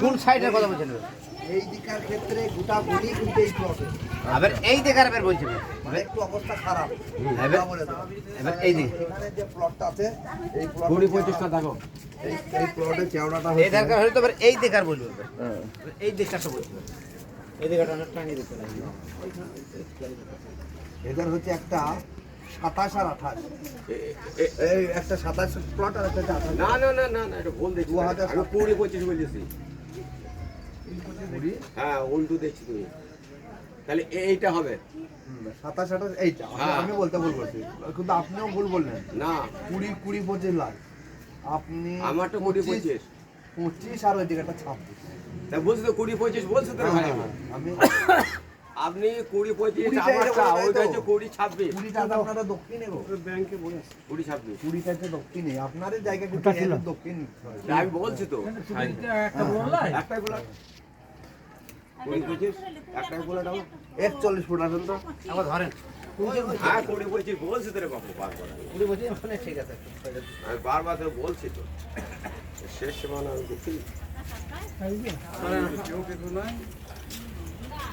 কোন সাইডের কথা বলছেন? এই দিকার ক্ষেত্রে গোটা বলি কিন্তু এই প্লটে। আবার এই দেখার বের বলছেন একটু অবস্থা খারাপ। এবার এই দিকে এখানে যে প্লটটা আছে এই প্লট 20-25টা দেখো। এই প্লটের চওড়াটা এই দেখার হলে তো এই দেখার বলবো। এই দিকটা সব বলবো। এই দিকটা অনেক টানি দিতে লাগবে। এদের হচ্ছে একটা 27 আর 28 এই একটা 27 প্লট আর একটা 28 না না না না না এটা ভুল দেখছি। আমি 20-25 বলেছি। হ্যাঁ উল্টো দেখছি তুমি। তাহলে এইটা হবে 27 28 এইটা আমি বলতে ভুল বলছি কিন্তু আপনিও ভুল বললেন না 20 20 25 লাখ আপনি আমার তো 20-25 25 আর ওই দিকটা 26 তা বলছি তো 20-25 বলছো তো ভাই আমি আপনি 20-25 আমারটা ওইটা হচ্ছে 20-26 20টা আপনারা দক্ষিণে গো ব্যাংকে বলে আছে 20-26 20টা হচ্ছে দক্ষিণে আপনারই জায়গা কিন্তু এর দক্ষিণ আমি বলছি তো একটা বললাই একটাই বলা 20-25 একটাই বলা দাও 41 ফুট আছেন তো আবার ধরেন হ্যাঁ 20-25 বলছি তো রে বাবু বারবার 20 বছর মানে ঠিক আছে। আমি বারবার তো বলছি তো শেষ সীমানা আমি দেখি কেউ কিছু নাই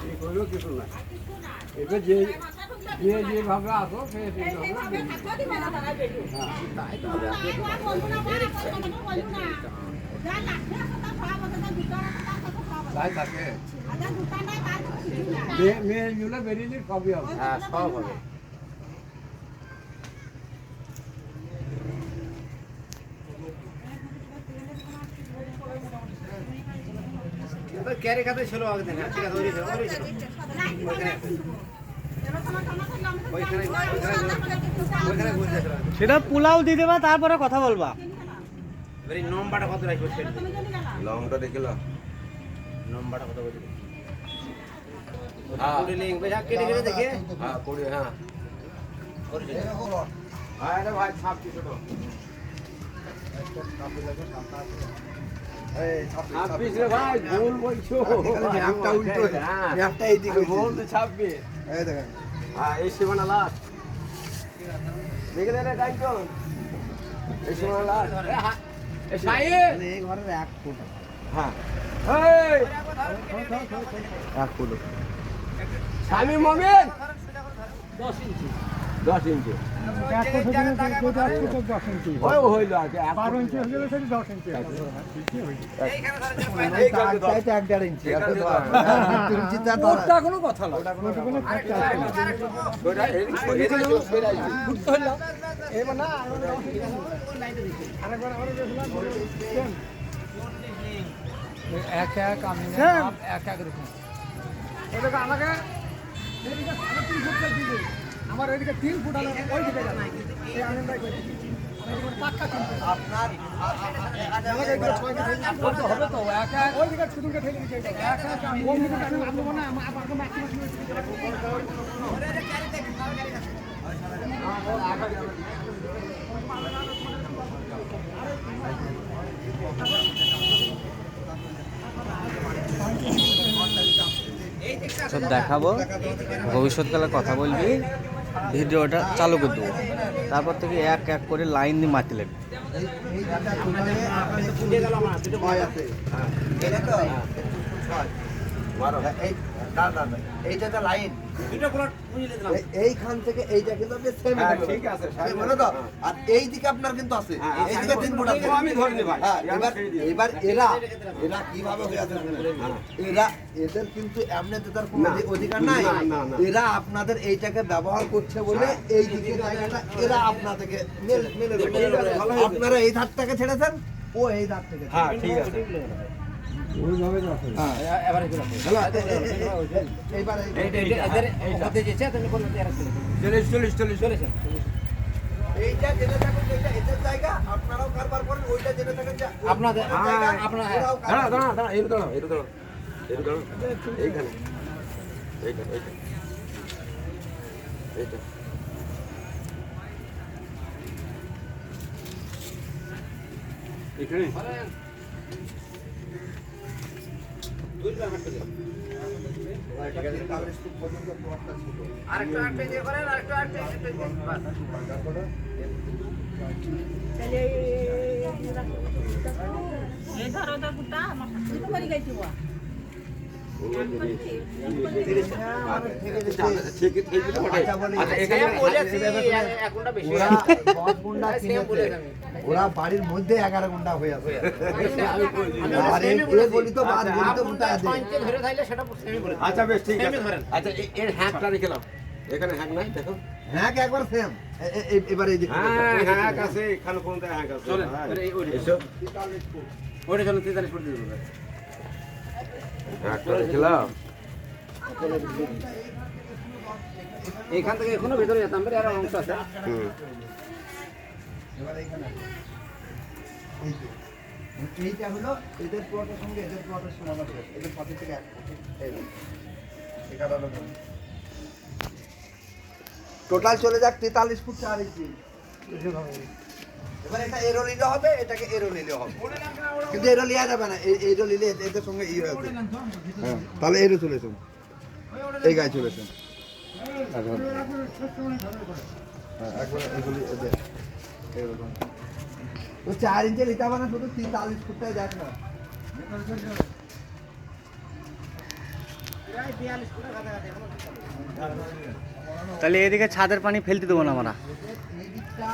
এই করলেও কিছু নাই এবার যে যেভাবে আসো সে সেইভাবে তাই থাকে মেয়ে মিলে বেরিয়ে সবই হবে হ্যাঁ সব হবে। ক্যারি খাতে ছিল আগে দিন ঠিক আছে সেটা পোলাও দিয়ে দেবা তারপরে কথা বলবা। এই নম্বরটা কত রাখবো সেটা লংটা দেখিলাম নম্বরটা কত বলছি হ্যাঁ লিঙ্ক পয়সা কেটে কেটে দেখে হ্যাঁ 20 হ্যাঁ আরে ভাই 26 তো এই 26 রে ভাই ভুল বলছো ম্যাপটা উল্টো হ্যাঁ ম্যাপটা এইদিকে বলতে 26 এই দেখেন হ্যাঁ এই সীমানা লাস্ট দেখে রে ডাইটন এই সীমানা লাস্ট এই সাইড এই ঘরের 1 ফুট হ্যাঁ এই 1 ফুট স্বামী মমিন 10 ইঞ্চি ওই হইল আর কি 12 ইঞ্চি হলে সেটা 10 ইঞ্চি চাইতে 1.5 ইঞ্চি ওটা কোনো কথা না ওটা এদিকে ঘুরতে হলো এবার না আরেকবার এক এক আমি এক এক রকম ওটা আমাকে এদিকে 3 ফুট দিবে আমার এদিকে 3 ফুট আলো ওই দিকে যাবে এই আনন্দাই করে পাক্কা 3 ফুট আপনার আমাকে এদিকে 6 ফুট হবে তো এক এক ওই দিকে ছুটুকে ঠেলে দিতে এক এক আমি ওই দিকে আমি নামবো না আমাকে মাটি সব দেখাবো, ভবিষ্যৎকালে কথা বলবি, ভিডিওটা চালু করে দেবো, তারপর থেকে এক এক করে লাইন দিয়ে মাটি লাগবে। এইটা লাইন এইখান থেকে এইটা কিন্তু ঠিক আছে আর এই দিকে আপনার কিন্তু আছে এইদিকে 3 ফুট আছে আমি ধরে নি ভাই এবার এরা কিভাবে হয়ে আছে এরা এদের কিন্তু এমনিতে তার কোনো অধিকার নাই এরা আপনাদের এইটাকে ব্যবহার করছে বলে এই দিকে জায়গাটা এরা আপনাদেরকে মেলে আপনারা এই ধার থেকে ছেড়েছেন ও এই ধার থেকে হ্যাঁ ঠিক আছে ওইভাবে রাখো এবারে এইবার চল্লিশ এইটা জেনে থাকুন এটা এদের জায়গা আপনারাও কারবার করেন ওইটা জেনে থাকেন যে আপনাদের দাঁড়া এর দাঁড়াও এইখানে এইটা এখানে আরেকটু দিয়ে করেন আরেকটু এই ধরো তো গুটা আমার সাথে তো বাড়ি গাইছি ওয়া ওরা বাড়ির মধ্যে 11 ঘন্টা হয়ে আছে আর এই বলি তো বাদ বলি তো মোটা আছে। আচ্ছা বেশ ঠিক আছে। আচ্ছা এর হ্যাকটা রেখে নাও, এখানে হ্যাক নাই দেখো। হ্যাঁ একবার সেম এবারে এই যে হ্যাঁ হ্যাক আছে, এখানে কোনটা হ্যাক আছে? চলেন এসো, ওটা চলো 43 ফুট দিয়ে দেবো। হ্যাকটা রেখে নাও। এইখান থেকে এখনো ভেতরে যেতাম আর অংশ আছে। এবারে এখানে এইটা হলো এদের প্লটের সঙ্গে এদের প্লটের সমান আছে, এদের পাশে থেকে 1 ফুট এই এখানে হলো টোটাল চলে যাক 43 ফুট 4 ইঞ্চি। এবার এটা এরো নিলে হবে, এটাকে এরো নিলে হবে, কিন্তু এরো লিয়া যাবে না, এরো নিলে এদের সঙ্গে ই হয়ে যাবে। হ্যাঁ তাহলে এরো চলেছে, এই গায়ে চলেছে। হ্যাঁ একবার এগুলি এদের এরকম তো 4 ইঞ্চি নিতে হবে না, শুধু 43 ফুটটাই দেখ না। তাহলে এদিকে ছাদের পানি ফেলতে দেবো না আমরা। এই দিকটা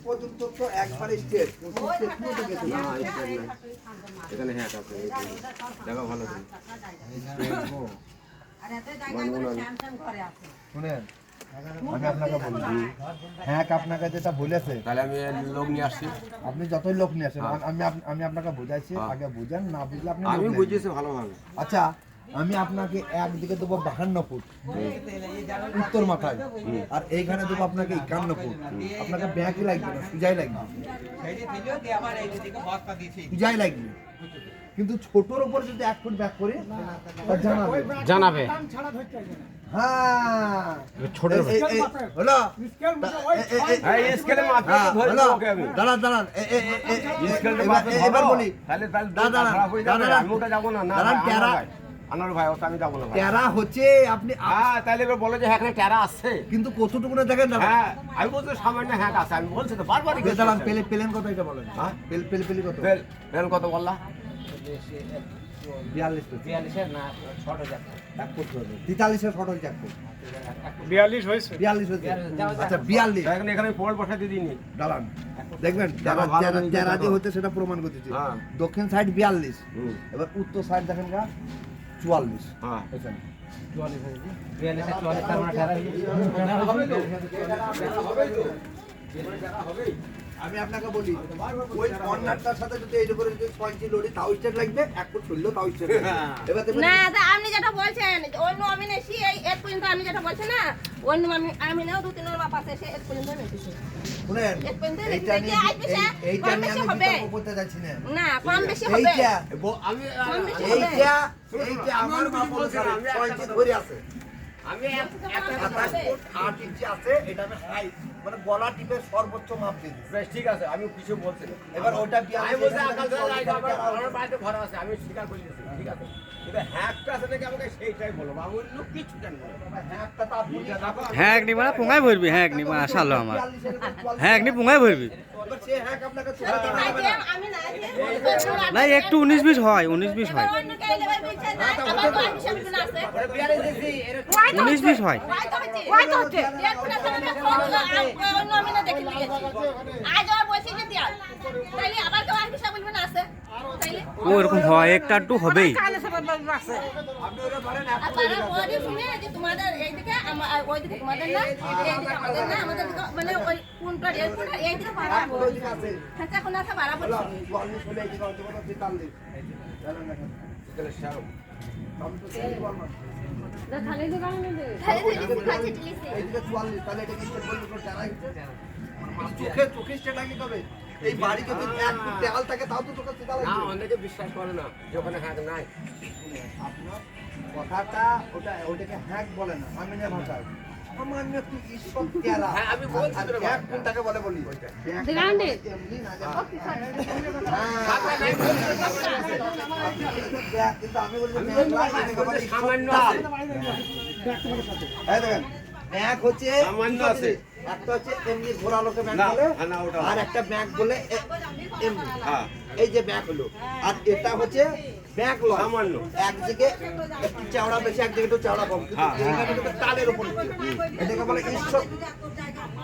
পর্যন্ত তো একবারে স্টেট এখানে হ্যাক আছে, জায়গা ভালো আছে। শুনেন আমি আপনাকে বলছি, হ্যাঁ আপনাকে যেটা বলেছে তাহলে আমি লোক নিয়ে আসছি। আপনি যতই লোক নিয়ে আসেন আমি আপনাকে বুঝাইছি, আগে বুঝেন, না বুঝলে আপনি আমি লোক নেন। বুঝেছি ভালোভাবে। আচ্ছা আমি আপনাকে একদিকে দেবো 52 ফুট উত্তর মাথায়, আর এইখানে দেবো আপনাকে 51 ফুট। আপনাকে ব্যাকই লাগবে না, সুজাই লাগবে, সুজাই লাগবে, কিন্তু ছোটর উপর যদি 1 ফুট ব্যাক করি তা জানাবে। হ্যাঁ ছোট হলো দাঁড়ান এবার বলি, টেরা হচ্ছে আপনি, তাহলে এবার বলো যে হ্যাঁ এখানে টেরা আছে, কিন্তু কতটুকু দেখেন না। হ্যাঁ আমি বলছি সামান্য হ্যাক আছে, আমি বলছি তো বারবারই। দাঁড়ান প্লেন কত এটা বলেন, হ্যাঁ পেলে কত? বেল কত বললা? 42 না ছোট যাক 43 এর শর্ট হয়ে যাচ্ছে, 42 হয়েছে। 42 হয়েছে। আচ্ছা 42 এখানে পোল বসাতে দিইনি। দাঁড়ান দেখবেন টেরা যে হচ্ছে সেটা প্রমাণ করতেছি। হ্যাঁ। দক্ষিণ সাইড 42, হুম। এবার উত্তর সাইড দেখেন গা 44। হ্যাঁ এখানে 44 তার মানে ঠেরা আমি আপনাকে বলি, ওই কর্নারটার সাথে যদি এই করে যদি 6 ইঞ্চি লড়ি তাও স্টেট লাগবে, 1 ফুট চললেও তাও স্টেট লাগবে। এবার দেখবেন না তা আপনি যেটা বলছেন অন্য আমি নেছি এই এর পর্যন্ত আমি যেটা বলছেন না অন্য আমি নাও 2-3 মাপ আছে সে এর পর্যন্ত নেছি। শুনেন এর পর্যন্ত এইটা নিয়ে এইটা নিয়ে আমি বিতর্ক করতে যাচ্ছি না। না কম বেশি হবে। এইটা আমি কম বেশি হবে। এইটা আমার মা বলেছে 6 ইঞ্চি ধরে আছে, আমি 27 ফুট 8 ইঞ্চি আছে, এটা আমি হাই মানে গলা টিপে সর্বোচ্চ মাপ দিয়ে দিই। বেশ ঠিক আছে, আমি কিছু বলছি না। এবার ওটা আমি বলছি আকাল ধরে লাইট আমার বাড়িতে ভরা আছে, আমি স্বীকার করে দিয়েছি, ঠিক আছে। কিন্তু হ্যাকটা আছে নাকি আমাকে সেইটাই বলো, আমি অন্য কিছু জানবো না। হ্যাকটা তো আপনি হ্যাঁ একনি মানে পুঙ্গাই ভরবি, হ্যাঁ একনি মানে আসালো আমার, হ্যাঁ একনি পুঙ্গাই ভরবি। এবার সে হ্যাক আপনাকে আমি না না একটু 19-20 হয়, 19-20 হয়, অন্য কে লেবার বিলছে না আমার তো হিসাব না আছে। 19-20 হয়। ওই তো হচ্ছে এর পুরো সামনে অন্য আমি না দেখি দিয়েছি আজ আর বসে যে দিয়া তাইলে আবার তো আর হিসাব বলবে না আছে তাইলে ও এরকম হয়, একটা একটু হবেই। আর তারা বলি শুনে যে তোমাদের এইদিকে ওই দিকে তোমাদের না এইদিকে আমাদের না আমাদের দিকে মানে ওই কোনটা এর কোনটা এইদিকে বাড়াবো হ্যাঁ কোন আছে বাড়াবো না খালি দোকানে নেবে খালি খালি দিলিছে চোখে স্টেট আগে তবে এই বাড়ি যদি 1 ফুট দেওয়াল থাকে তাও তো চোখে সেটা না লাগবে। অনেকে বিশ্বাস করে না যে ওখানে হ্যাক নাই। আপনার কথাটা ওটাকে হ্যাক বলে না, আমিনের ভাষায় সামান্য একটু ঈশ্বর তেরা। আমি বলছি আর তোরে ব্যাগ কোনটাকে বলে বলি? গ্রাউন্ডে এমনি না যে- হ্যাঁ, কিন্তু আমি বলছি আমি ব্যাগ বলছি, নয়, আমি এটাকে বলে বলছি সামান্য ঈশ্বর আছে। এই দেখেন, ব্যাগ হচ্ছে সামান্য দুটো আছে। জিনিস। একটা হচ্ছে এমনি ঘোরালোকে ব্যাগ না, বলে, না, ওটা আর একটা ব্যাগ বলে এমনি। হ্যাঁ। এই যে ব্যাগ হলো, আর এটা হচ্ছে ব্যাগ লয়। সামান্য। একদিকে একটু চওড়া বেশি, একদিকে একটু চওড়া কম, কিন্তু হ্যাঁ, এইখানে কিন্তু টালের উপর নিচ্ছে। এটাকে বলে ঈশ্বর।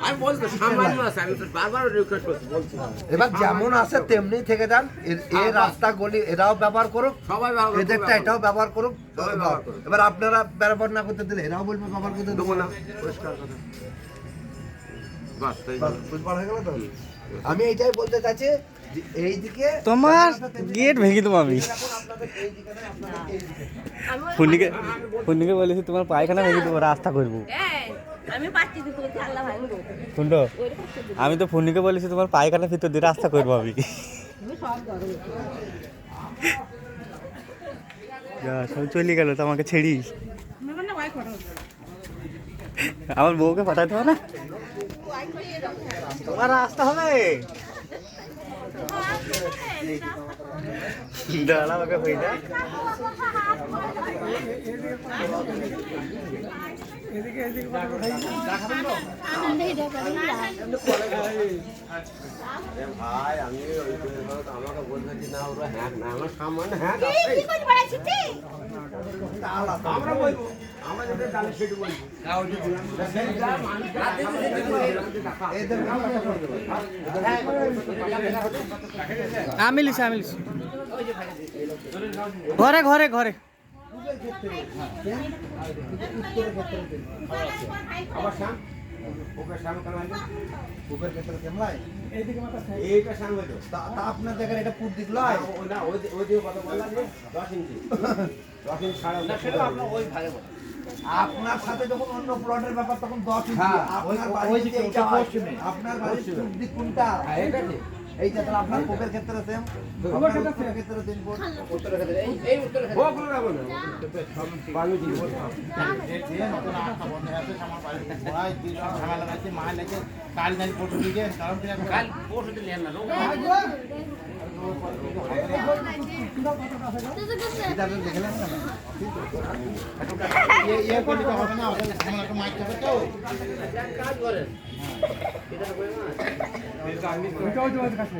আমি বলছি তো, সামান্য আছে, আমি তো বারবার রিকোয়েস্ট করছি, বলছি। এবার যেমন আছে তেমনি থেকে যান। এই রাস্তা গলি এরাও ব্যবহার করুক, সবাই ব্যবহার করুক, এদেরটা এটাও ব্যবহার করুক। সবাই ব্যবহার করুক। এবার আপনারা ব্যবহার না করতে দিলে এরাও বলবে ব্যবহার করতে দেবো না। পরিষ্কার কথা। বাস, তাই বাস, বুঝবার হয়ে গেল তো? আমি এইটাই বলতে চাইছি যে এইদিকে তোমার গেট ভেঙে দেবো আমি। এখন আপনাদের এইদিকে নয়, আপনাদের এইদিকে। ফোনকে বলেছি তোমার পায়খানা ভেঙে দেবো, রাস্তা করবো। আমি পাচ্ছি তো তোর আল্লাহ ভাঙবো শুনতো, আমি তো ফোনকে বলেছি তোমার পায়খানা ভিতর দিয়ে রাস্তা করবো আমি। তুমি সব ধরো যা, সব চলে গেল তো আমাকে ছেড়িস। আমি মানে ওয়াই করো আমার বউকে পাঠাতে হবে না, তোমার রাস্তা হবে। দাঁড়া ওকে হয়ে যায়। এদিকে এদিকে কত কথা ভাই, আমি ওই আমাকে বলছি না, ওরা হ্যাঁ না, আমার সামান্য হ্যাঁ কি করে বাড়াচ্ছিস আমরা বলবো, আমরা যেটা জানি সেটা বলবো। আমি লিছি ঘরে ঘরে ঘরে। আবার শ্যাম, ওকে শ্যাম কেন হইলো? বুকের ভেতরে কেমলায়? এইটা শ্যাম হইলো। তা আপনার দেখেন এটা পুর দিকলায়। না, ওই দিকে কথা বললাম যে 10 ইঞ্চি। 10 ইঞ্চি ছাড়া না, সেটা আপনার ওই ভাগে বলে। আপনার সাথে যখন অন্য প্লটের ব্যাপার তখন 10 ইঞ্চি। হ্যাঁ, আপনার ওই বাড়িতে দিকে, এইটা ওটা হয়। পশ্চিমে। আপনার বাড়ির পূর্ব দিক কোনটা? হ্যাঁ, এটা ঠিক। এইটা তাহলে আপনার কোকের ক্ষেত্রে সেম। আপনার উত্তরের ক্ষেত্রে তিন ফুট। উত্তরের ক্ষেত্রে এই উত্তরের ক্ষেত্রে। ও কোনো ব্যাপার না। বালু দিন। কাল পরশু দিন নেন না, লোক। এটা আপনি দেখলেন না? কাজ করেন। ওইটাও তোমাদের কাছে